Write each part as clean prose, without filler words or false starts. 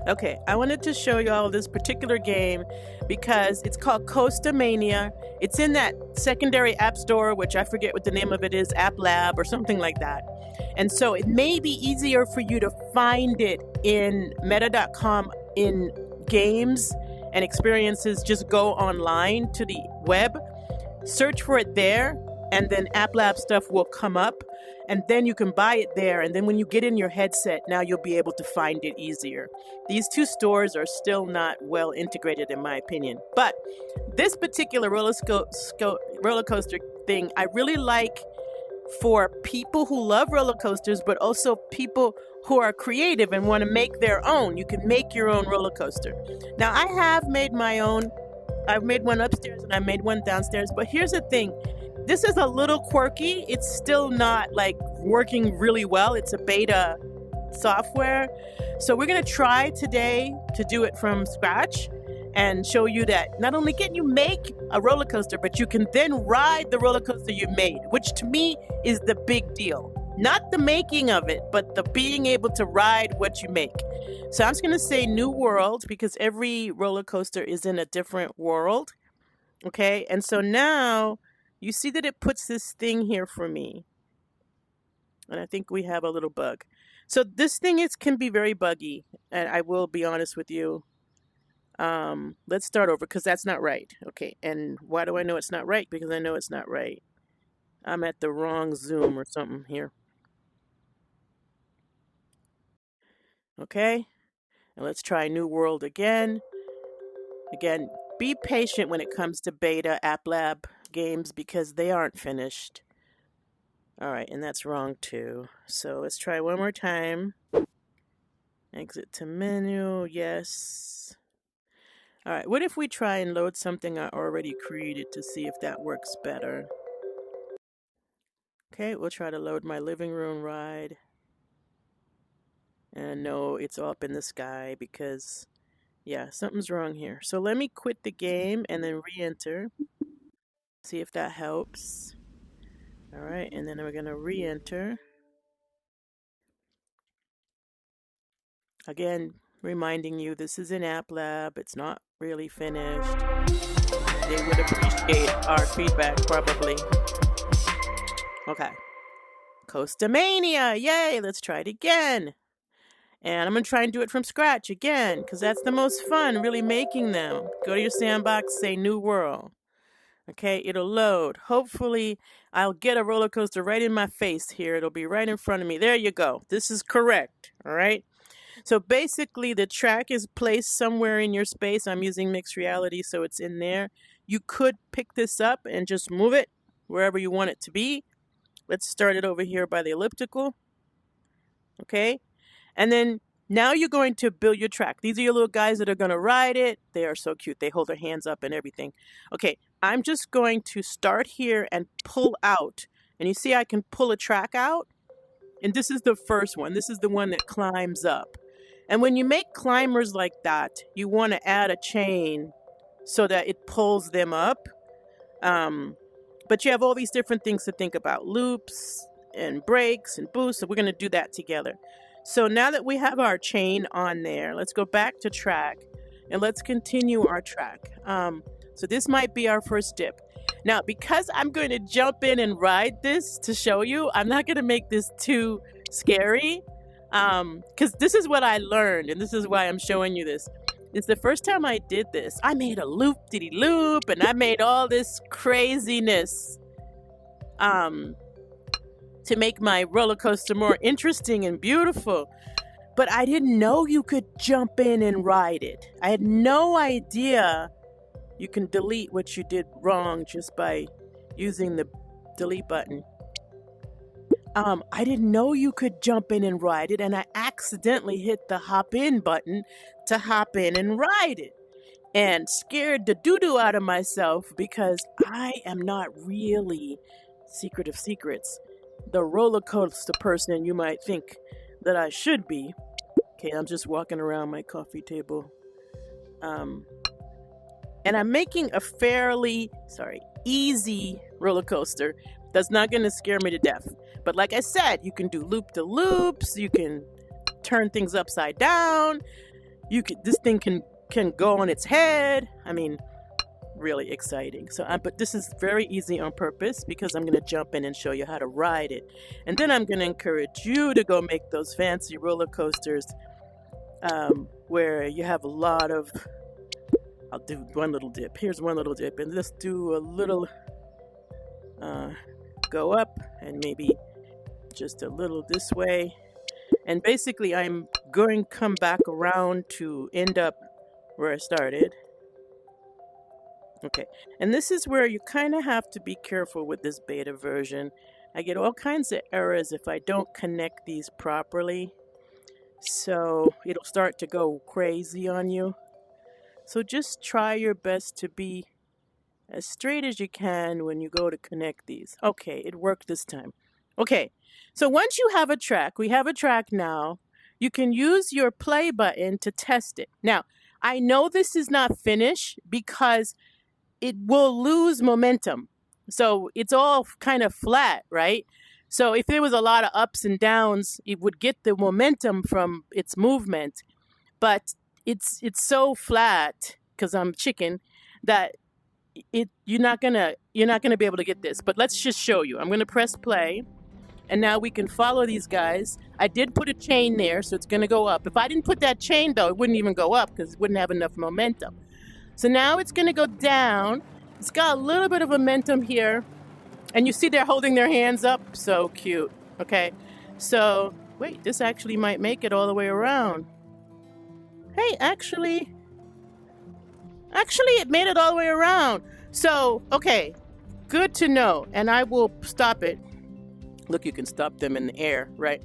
Okay, I wanted to show you all this particular game because it's called Coaster Mania. It's in that secondary app store, which I forget what the name of it is, App Lab or something like that. And so it may be easier for you to find it in meta.com in games and experiences. Just go online to the web, search for it there, and then App Lab stuff will come up. And then you can buy it there. And then when you get in your headset, now you'll be able to find it easier. These two stores are still not well integrated, in my opinion. But this particular roller coaster thing, I really like for people who love roller coasters, but also people who are creative and want to make their own. You can make your own roller coaster. Now, I have made my own. I've made one upstairs and I made one downstairs. But here's the thing. This is a little quirky. It's still not like working really well. It's a beta software. So we're going to try today to do it from scratch and show you that not only can you make a roller coaster, but you can then ride the roller coaster you made, which to me is the big deal. Not the making of it, but the being able to ride what you make. So I'm just going to say new world because every roller coaster is in a different world. Okay. And so now you see that it puts this thing here for me. And I think we have a little bug. So this thing can be very buggy. And I will be honest with you. Let's start over because that's not right. Okay. And why do I know it's not right? Because I know it's not right. I'm at the wrong Zoom or something here. Okay. And let's try New World again. Again, be patient when it comes to beta App Lab games because they aren't finished. All right, and that's wrong too. So let's try one more time. Exit to menu, yes. All right, what if we try and load something I already created to see if that works better? Okay, we'll try to load my living room ride. And no, it's all up in the sky because, yeah, something's wrong here. So let me quit the game and then re-enter. See if that helps. All right, and then we're going to re-enter. Again, reminding you this is an App Lab. It's not really finished. They would appreciate our feedback probably. Okay. Coaster Mania. Yay, let's try it again. And I'm going to try and do it from scratch again because that's the most fun, really making them. Go to your sandbox, say New World. Okay, it'll load. Hopefully, I'll get a roller coaster right in my face here. It'll be right in front of me. There you go. This is correct. All right. So basically, the track is placed somewhere in your space. I'm using mixed reality, so it's in there. You could pick this up and just move it wherever you want it to be. Let's start it over here by the elliptical. Okay. And then now you're going to build your track. These are your little guys that are going to ride it. They are so cute. They hold their hands up and everything. Okay, I'm just going to start here and pull out. And you see I can pull a track out. And this is the first one. This is the one that climbs up. And when you make climbers like that, you want to add a chain so that it pulls them up. But you have all these different things to think about. Loops and brakes and boosts. So we're going to do that together. So now that we have our chain on there, let's go back to track and let's continue our track. So this might be our first dip. Now, because I'm going to jump in and ride this to show you, I'm not going to make this too scary because this is what I learned and this is why I'm showing you this. It's the first time I did this. I made a loop-diddy-loop and I made all this craziness. To make my roller coaster more interesting and beautiful. But I didn't know you could jump in and ride it. I had no idea you can delete what you did wrong just by using the delete button. I didn't know you could jump in and ride it, and I accidentally hit the hop in button to hop in and ride it. And scared the doo-doo out of myself because I am not really secret of secrets. The roller coaster person you might think that I should be. Okay, I'm just walking around my coffee table. And I'm making a fairly, easy roller coaster that's not going to scare me to death. But like I said, you can do loop-de-loops, you can turn things upside down. This thing can go on its head. I mean, really exciting. So, but this is very easy on purpose because I'm going to jump in and show you how to ride it. And then I'm going to encourage you to go make those fancy roller coasters where you have a lot of, I'll do one little dip. Here's one little dip. And let's do a little, go up and maybe just a little this way. And basically I'm going to come back around to end up where I started. Okay, and this is where you kind of have to be careful with this beta version. I get all kinds of errors if I don't connect these properly. So it'll start to go crazy on you. So just try your best to be as straight as you can when you go to connect these. Okay, it worked this time. Okay, so once you have a track, we have a track now, you can use your play button to test it. Now, I know this is not finished because it will lose momentum. So it's all kind of flat, right? So if there was a lot of ups and downs, it would get the momentum from its movement. But it's so flat because I'm chicken that you're not gonna be able to get this. But let's just show you. I'm gonna press play, and now we can follow these guys. I did put a chain there, so it's gonna go up. If I didn't put that chain though, it wouldn't even go up because it wouldn't have enough momentum. So now it's going to go down. It's got a little bit of momentum here. And you see they're holding their hands up. So cute. Okay. So, wait, this actually might make it all the way around. Hey, actually, it made it all the way around. So, okay, good to know. And I will stop it. Look, you can stop them in the air, right?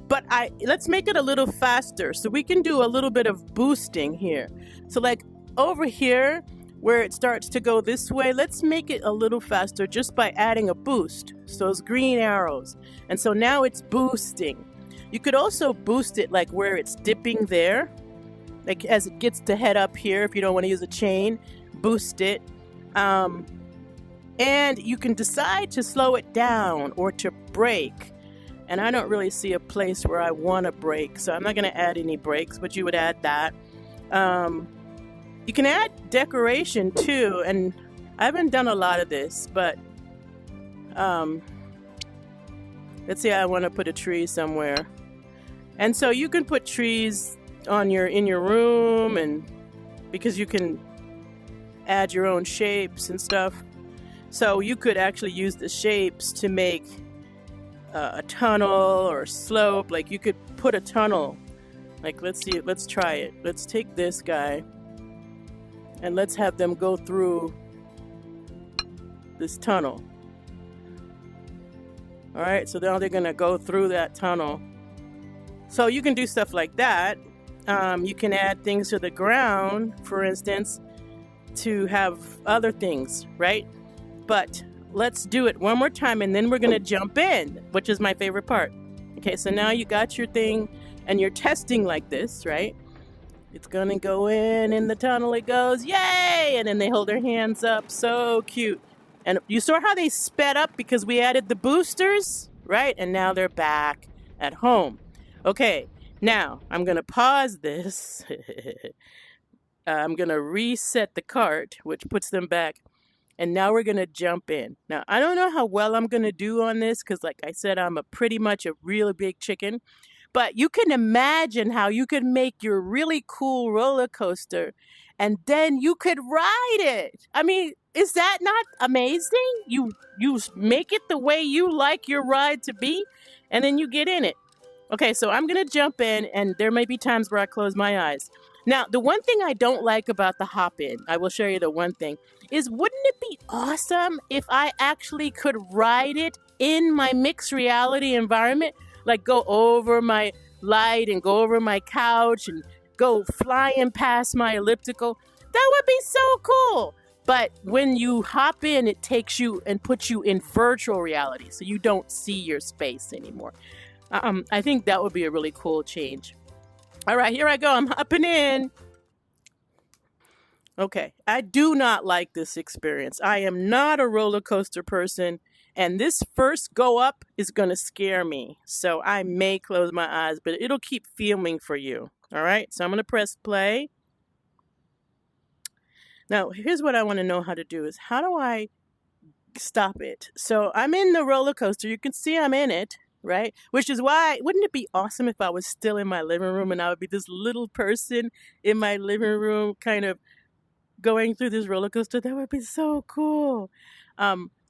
But let's make it a little faster so we can do a little bit of boosting here. So like, over here, where it starts to go this way, let's make it a little faster just by adding a boost. So those green arrows. And so now it's boosting. You could also boost it like where it's dipping there. Like as it gets to head up here, if you don't want to use a chain, boost it. And you can decide to slow it down or to brake. And I don't really see a place where I want to brake. So I'm not going to add any brakes, but you would add that. You can add decoration too, and I haven't done a lot of this, but let's say I want to put a tree somewhere. And so you can put trees in your room, and because you can add your own shapes and stuff. So you could actually use the shapes to make a tunnel or a slope. Like you could put a tunnel. Like let's try it. Let's take this guy. And let's have them go through this tunnel. All right, so now they're going to go through that tunnel. So you can do stuff like that. You can add things to the ground, for instance, to have other things, right? But let's do it one more time, and then we're going to jump in, which is my favorite part. Okay, so now you got your thing, and you're testing like this, right? It's going to go in the tunnel it goes, yay! And then they hold their hands up, so cute. And you saw how they sped up because we added the boosters, right? And now they're back at home. Okay, now I'm going to pause this. I'm going to reset the cart, which puts them back. And now we're going to jump in. Now, I don't know how well I'm going to do on this because, like I said, I'm pretty much a really big chicken. But you can imagine how you could make your really cool roller coaster and then you could ride it. I mean, is that not amazing? You make it the way you like your ride to be, and then you get in it. Okay, so I'm going to jump in, and there may be times where I close my eyes. Now, the one thing I don't like about the hop-in, I will show you the one thing, is wouldn't it be awesome if I actually could ride it in my mixed reality environment? Like go over my light and go over my couch and go flying past my elliptical. That would be so cool. But when you hop in, it takes you and puts you in virtual reality, so you don't see your space anymore. I think that would be a really cool change. All right, here I go. I'm hopping in. Okay, I do not like this experience. I am not a roller coaster person, And this first go up is going to scare me. So I may close my eyes, but it'll keep filming for you. All right, so I'm going to press play. Now, here's what I want to know how to do is how do I stop it? So I'm in the roller coaster. You can see I'm in it, right? Which is why, wouldn't it be awesome if I was still in my living room and I would be this little person in my living room kind of going through this roller coaster? That would be so cool.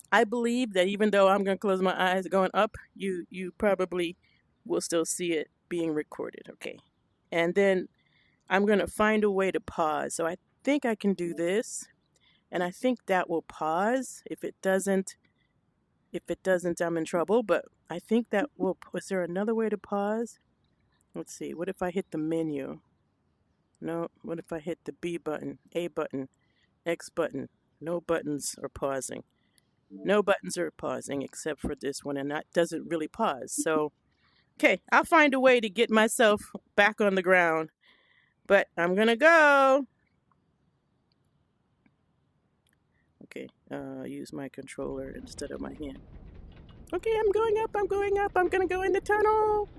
I believe that even though I'm going to close my eyes going up, you probably will still see it being recorded, okay? And then I'm going to find a way to pause. So I think I can do this, and I think that will pause. If it doesn't, I'm in trouble, but I think that will. Is there another way to pause? Let's see. What if I hit the menu? No. What if I hit the B button, A button, X button? No buttons are pausing. No buttons are pausing except for this one, and that doesn't really pause. So, okay, I'll find a way to get myself back on the ground, but I'm going to go. Okay, use my controller instead of my hand. Okay, I'm going up, I'm going up, I'm going to go in the tunnel.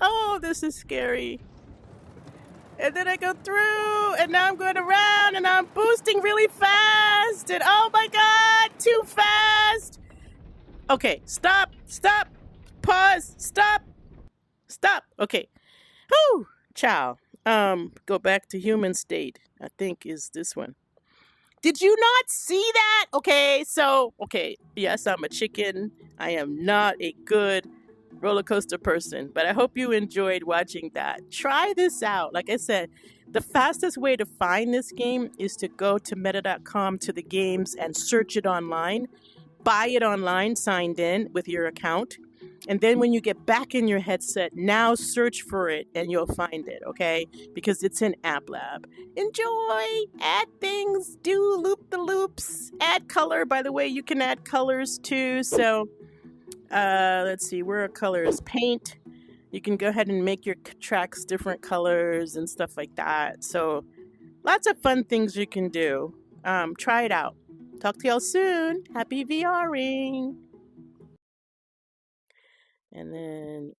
Oh, this is scary. And then I go through, and now I'm going around, and I'm boosting really fast. And oh my God, too fast. Okay, stop, pause, stop. Okay, whew, ciao. Go back to human state, I think is this one. Did you not see that? Okay, yes, I'm a chicken. I am not a good roller coaster person, but I hope you enjoyed watching that. Try this out. Like I said, the fastest way to find this game is to go to meta.com to the games and search it online. Buy it online, signed in with your account. And then when you get back in your headset, now search for it and you'll find it, okay? Because it's in App Lab. Enjoy, add things, do loop-the-loops, add color. By the way, you can add colors too. So let's see, where are colors? Paint. You can go ahead and make your tracks different colors and stuff like that. So lots of fun things you can do. Try it out. Talk to y'all soon. Happy VRing. And then